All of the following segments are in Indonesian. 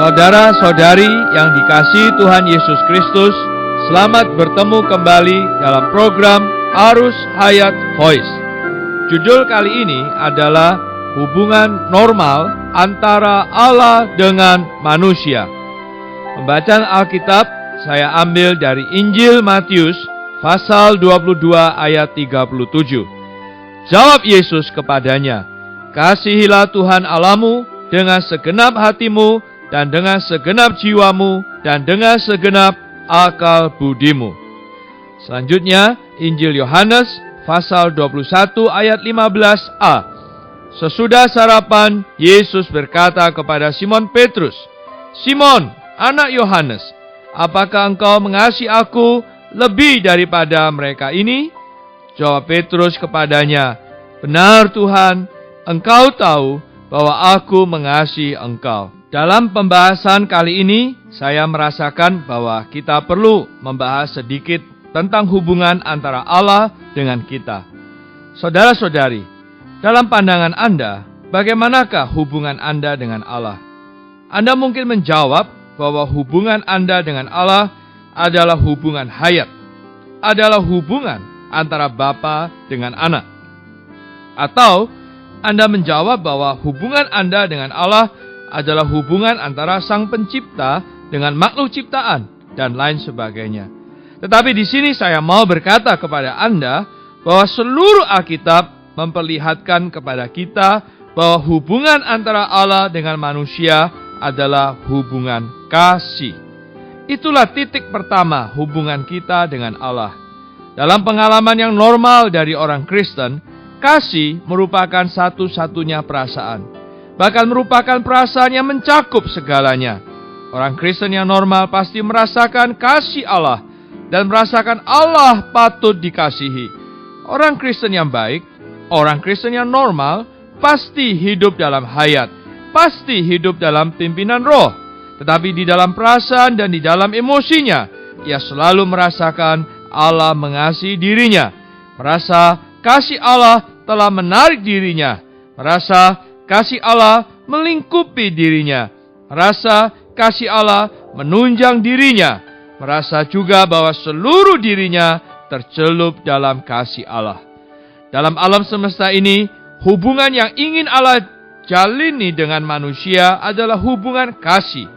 Saudara-saudari yang dikasihi Tuhan Yesus Kristus, selamat bertemu kembali dalam program Arus Hayat Voice. Judul kali ini adalah hubungan normal antara Allah dengan manusia. Pembacaan Alkitab saya ambil dari Injil Matius pasal 22 ayat 37. Jawab Yesus kepadanya, "Kasihilah Tuhan Allahmu dengan segenap hatimu, dan dengan segenap jiwamu, dan dengan segenap akal budimu." Selanjutnya, Injil Yohanes, pasal 21 ayat 15a. Sesudah sarapan, Yesus berkata kepada Simon Petrus, "Simon, anak Yohanes, apakah engkau mengasihi aku lebih daripada mereka ini?" Jawab Petrus kepadanya, "Benar Tuhan, engkau tahu bahwa aku mengasihi engkau." Dalam pembahasan kali ini, saya merasakan bahwa kita perlu membahas sedikit tentang hubungan antara Allah dengan kita. Saudara-saudari, dalam pandangan Anda, bagaimanakah hubungan Anda dengan Allah? Anda mungkin menjawab bahwa hubungan Anda dengan Allah adalah hubungan hayat, adalah hubungan antara bapa dengan anak. Atau Anda menjawab bahwa hubungan Anda dengan Allah adalah hubungan antara Sang Pencipta dengan makhluk ciptaan dan lain sebagainya. Tetapi di sini saya mau berkata kepada Anda bahwa seluruh Alkitab memperlihatkan kepada kita bahwa hubungan antara Allah dengan manusia adalah hubungan kasih. Itulah titik pertama hubungan kita dengan Allah. Dalam pengalaman yang normal dari orang Kristen, kasih merupakan satu-satunya perasaan. Bahkan merupakan perasaan yang mencakup segalanya. Orang Kristen yang normal pasti merasakan kasih Allah dan merasakan Allah patut dikasihi. Orang Kristen yang baik, orang Kristen yang normal pasti hidup dalam hayat, pasti hidup dalam pimpinan roh. Tetapi di dalam perasaan dan di dalam emosinya, ia selalu merasakan Allah mengasihi dirinya. Merasa kasih Allah telah menarik dirinya. Merasa kasih Allah melingkupi dirinya. Merasa kasih Allah menunjang dirinya. Merasa juga bahwa seluruh dirinya tercelup dalam kasih Allah. Dalam alam semesta ini, hubungan yang ingin Allah jalini dengan manusia adalah hubungan kasih.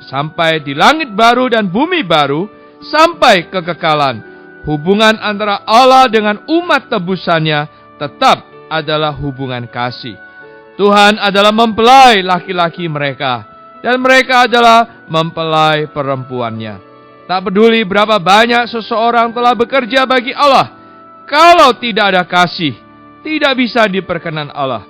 Sampai di langit baru dan bumi baru, sampai kekekalan, hubungan antara Allah dengan umat tebusannya tetap adalah hubungan kasih. Tuhan adalah mempelai laki-laki mereka, dan mereka adalah mempelai perempuannya. Tak peduli berapa banyak seseorang telah bekerja bagi Allah, kalau tidak ada kasih, tidak bisa diperkenan Allah.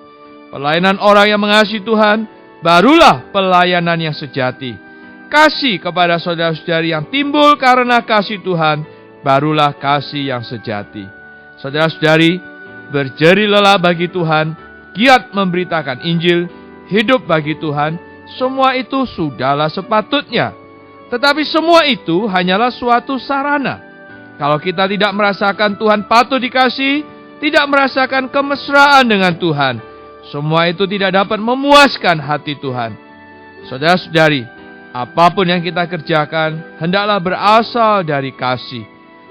Pelayanan orang yang mengasihi Tuhan, barulah pelayanan yang sejati. Kasih kepada saudara-saudari yang timbul karena kasih Tuhan, barulah kasih yang sejati. Saudara-saudari, berjeri lelah bagi Tuhan, giat memberitakan Injil, hidup bagi Tuhan, semua itu sudahlah sepatutnya. Tetapi semua itu hanyalah suatu sarana. Kalau kita tidak merasakan Tuhan patut dikasihi, tidak merasakan kemesraan dengan Tuhan, semua itu tidak dapat memuaskan hati Tuhan. Saudara-saudari, apapun yang kita kerjakan, hendaklah berasal dari kasih.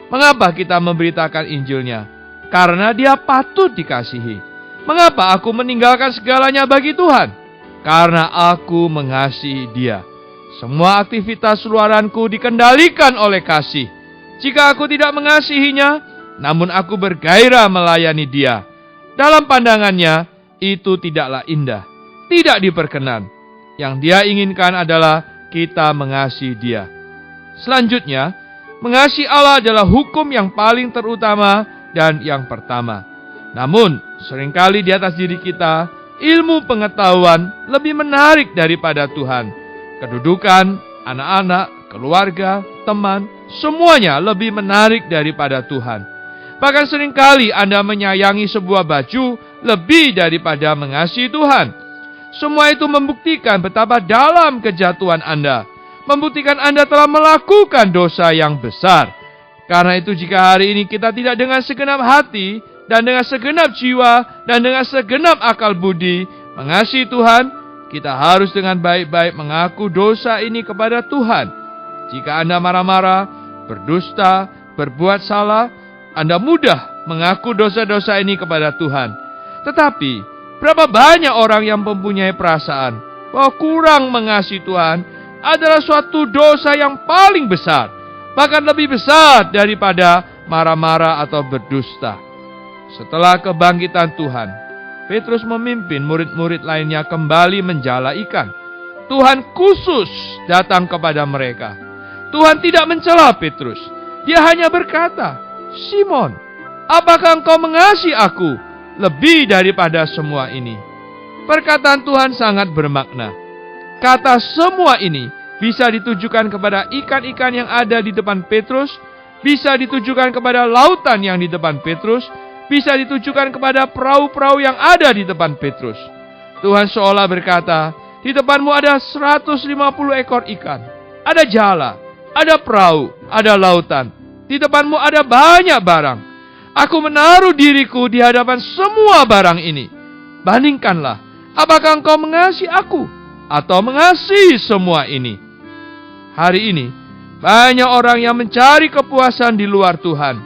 Mengapa kita memberitakan Injilnya? Karena Dia patut dikasihi. Mengapa aku meninggalkan segalanya bagi Tuhan? Karena aku mengasihi Dia. Semua aktivitas luaranku dikendalikan oleh kasih. Jika aku tidak mengasihinya, namun aku bergairah melayani Dia, dalam pandangannya itu tidaklah indah, tidak diperkenan. Yang Dia inginkan adalah kita mengasihi Dia. Selanjutnya, mengasihi Allah adalah hukum yang paling terutama dan yang pertama. Namun, seringkali di atas diri kita, ilmu pengetahuan lebih menarik daripada Tuhan. Kedudukan, anak-anak, keluarga, teman, semuanya lebih menarik daripada Tuhan. Bahkan seringkali Anda menyayangi sebuah baju lebih daripada mengasihi Tuhan. Semua itu membuktikan betapa dalam kejatuhan Anda. Membuktikan Anda telah melakukan dosa yang besar. Karena itu jika hari ini kita tidak dengan segenap hati, dan dengan segenap jiwa, dan dengan segenap akal budi mengasihi Tuhan, kita harus dengan baik-baik mengaku dosa ini kepada Tuhan. Jika Anda marah-marah, berdusta, berbuat salah, Anda mudah mengaku dosa-dosa ini kepada Tuhan. Tetapi, berapa banyak orang yang mempunyai perasaan bahwa kurang mengasihi Tuhan adalah suatu dosa yang paling besar, bahkan lebih besar daripada marah-marah atau berdusta. Setelah kebangkitan Tuhan, Petrus memimpin murid-murid lainnya kembali menjala ikan. Tuhan khusus datang kepada mereka. Tuhan tidak mencela Petrus. Dia hanya berkata, "Simon, apakah engkau mengasihi aku lebih daripada semua ini?" Perkataan Tuhan sangat bermakna. Kata "semua ini" bisa ditujukan kepada ikan-ikan yang ada di depan Petrus, bisa ditujukan kepada lautan yang di depan Petrus, bisa ditujukan kepada perahu-perahu yang ada di depan Petrus. Tuhan seolah berkata, di depanmu ada 150 ekor ikan, ada jala, ada perahu, ada lautan. Di depanmu ada banyak barang. Aku menaruh diriku di hadapan semua barang ini. Bandingkanlah, apakah engkau mengasihi aku atau mengasihi semua ini? Hari ini, banyak orang yang mencari kepuasan di luar Tuhan.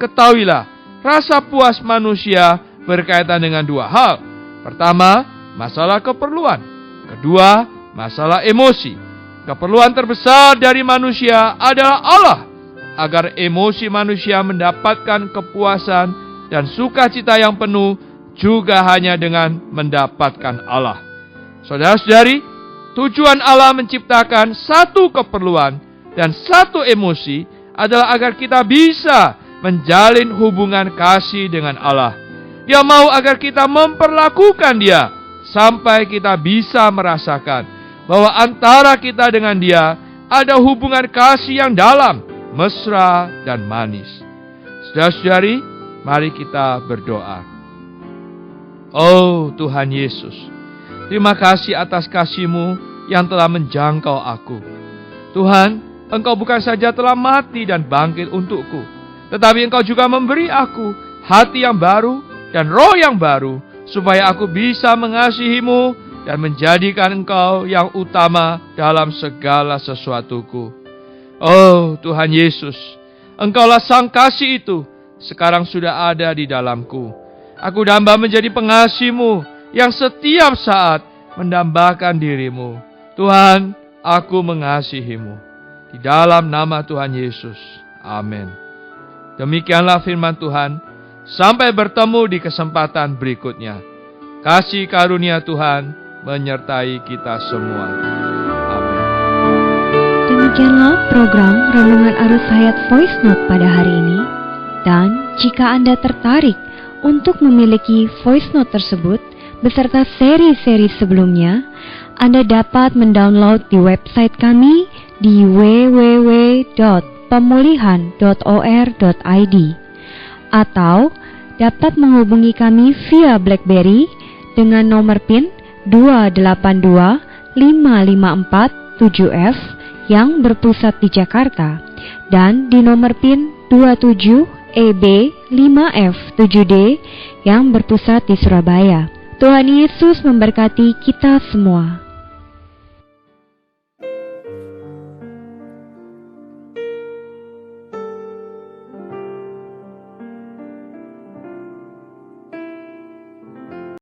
Ketahuilah, rasa puas manusia berkaitan dengan dua hal. Pertama, masalah keperluan. Kedua, masalah emosi. Keperluan terbesar dari manusia adalah Allah, agar emosi manusia mendapatkan kepuasan dan sukacita yang penuh juga hanya dengan mendapatkan Allah. Saudara-saudari, tujuan Allah menciptakan satu keperluan dan satu emosi adalah agar kita bisa menjalin hubungan kasih dengan Allah. Dia mau agar kita memperlakukan Dia sampai kita bisa merasakan bahwa antara kita dengan Dia ada hubungan kasih yang dalam, mesra, dan manis. Saudara-saudari, mari kita berdoa. Oh Tuhan Yesus, terima kasih atas kasih-Mu yang telah menjangkau aku. Tuhan, Engkau bukan saja telah mati dan bangkit untukku, tetapi Engkau juga memberi aku hati yang baru dan roh yang baru, supaya aku bisa mengasihi-Mu dan menjadikan Engkau yang utama dalam segala sesuatuku. Oh Tuhan Yesus, Engkaulah sang kasih itu, sekarang sudah ada di dalamku. Aku damba menjadi pengasih-Mu yang setiap saat mendambakan diri-Mu. Tuhan, aku mengasihi-Mu. Di dalam nama Tuhan Yesus. Amin. Demikianlah firman Tuhan. Sampai bertemu di kesempatan berikutnya. Kasih karunia Tuhan menyertai kita semua. Amin. Demikianlah program Renungan Arus Hayat Voice Note pada hari ini. Dan jika Anda tertarik untuk memiliki voice note tersebut beserta seri-seri sebelumnya, Anda dapat mendownload di website kami di www.pemulihan.or.id atau dapat menghubungi kami via BlackBerry dengan nomor PIN 282554-7F yang berpusat di Jakarta dan di nomor PIN 27EB5F7D yang berpusat di Surabaya. Tuhan Yesus memberkati kita semua.